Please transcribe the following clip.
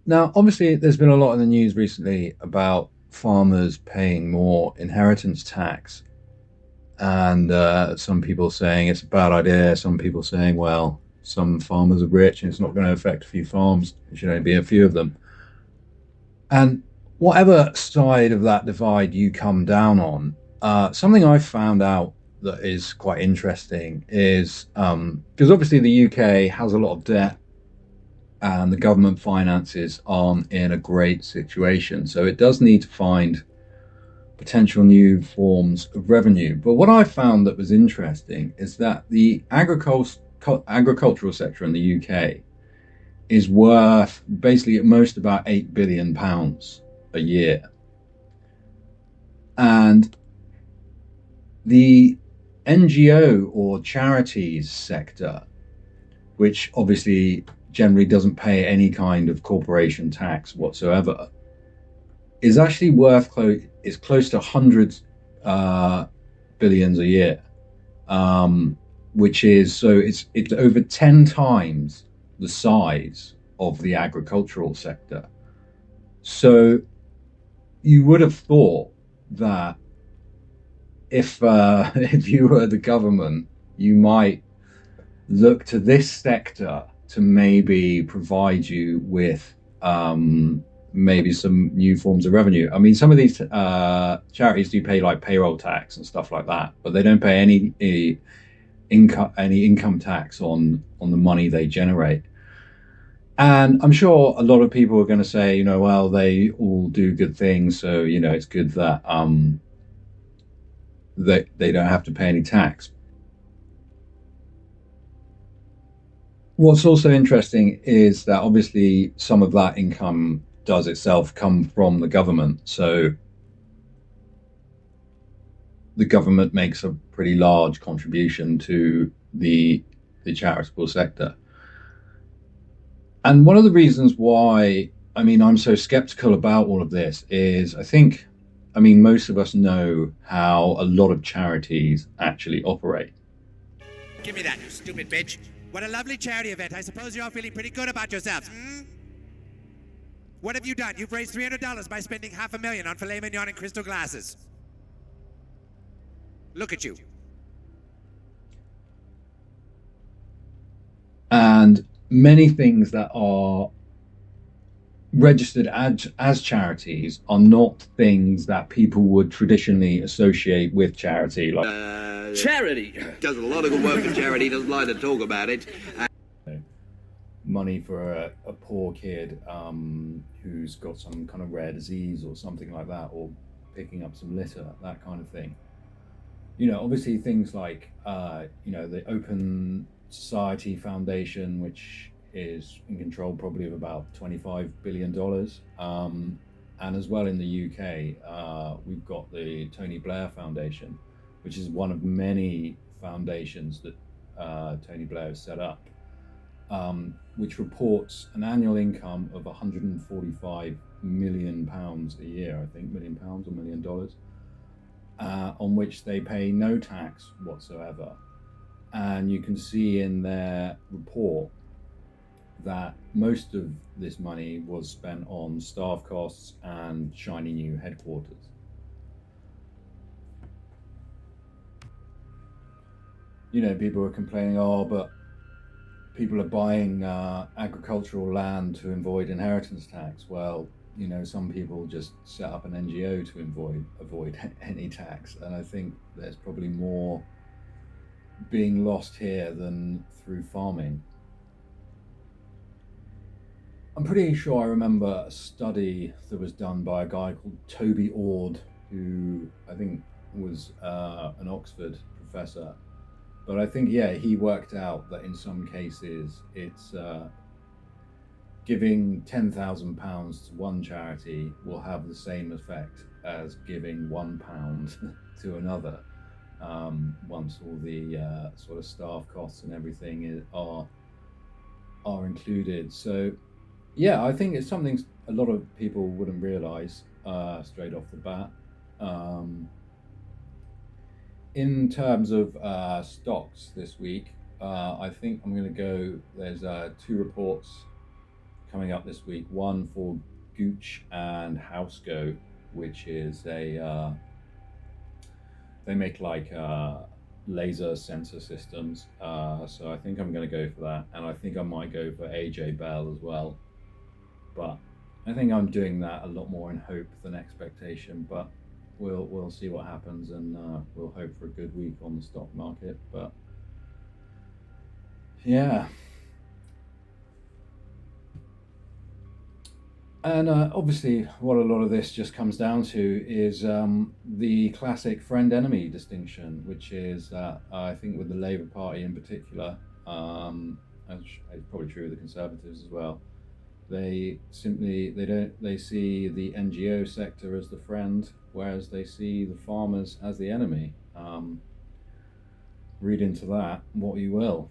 Now, obviously, there's been a lot in the news recently about farmers paying more inheritance tax, and some people saying it's a bad idea. Some people saying, well, some farmers are rich and it's not going to affect a few farms. It should only be a few of them. And whatever side of that divide you come down on, something I found out that is quite interesting is because obviously the UK has a lot of debt and the government finances aren't in a great situation. So it does need to find potential new forms of revenue. But what I found that was interesting is that the agricultural sector in the UK is worth basically at most about £8 billion a year. And the NGO or charities sector, which obviously generally doesn't pay any kind of corporation tax whatsoever, is actually is close to hundreds billions a year, which is so it's over 10 times the size of the agricultural sector. So you would have thought that if if you were the government, you might look to this sector to maybe provide you with maybe some new forms of revenue. I mean, some of these charities do pay like payroll tax and stuff like that, but they don't pay any income tax on the money they generate. And I'm sure a lot of people are going to say, well, they all do good things, so it's good that they don't have to pay any tax. What's also interesting is that obviously some of that income does itself come from the government. So the government makes a pretty large contribution to the charitable sector. And one of the reasons why, I mean, I'm so skeptical about all of this is I mean, most of us know how a lot of charities actually operate. Give me that, you stupid bitch. What a lovely charity event. I suppose you're all feeling pretty good about yourselves, hmm? What have you done? You've raised $300 by spending $500,000 on filet mignon and crystal glasses. Look at you. And many things that are registered as charities are not things that people would traditionally associate with charity. Like Charity does a lot of good work for charity, doesn't like to talk about it. Money for a poor kid who's got some kind of rare disease or something like that, or picking up some litter, that kind of thing. Obviously things like the Open Society Foundation, which is in control probably of about $25 billion, and as well in the UK, we've got the Tony Blair Foundation, which is one of many foundations that Tony Blair has set up, which reports an annual income of £145 million a year, I think, £1 million or $1 million, on which they pay no tax whatsoever. And you can see in their report that most of this money was spent on staff costs and shiny new headquarters. People are complaining, oh, but people are buying agricultural land to avoid inheritance tax. Well, some people just set up an NGO to avoid any tax, and I think there's probably more being lost here than through farming. I'm pretty sure I remember a study that was done by a guy called Toby Ord, who I think was an Oxford professor. But I think, yeah, he worked out that in some cases it's giving £10,000 to one charity will have the same effect as giving £1 to another, once all the sort of staff costs and everything are included. So, yeah, I think it's something a lot of people wouldn't realise straight off the bat. In terms of stocks this week, I think I'm going to go. There's two reports coming up this week. One for Gooch and Housego, which is a they make like laser sensor systems. So I think I'm going to go for that, and I think I might go for AJ Bell as well. But I think I'm doing that a lot more in hope than expectation. But we'll see what happens, and we'll hope for a good week on the stock market. But yeah. And obviously, what a lot of this just comes down to is the classic friend-enemy distinction, which is that I think with the Labour Party in particular, and it's probably true with the Conservatives as well, they see the NGO sector as the friend, whereas they see the farmers as the enemy. Read into that what you will.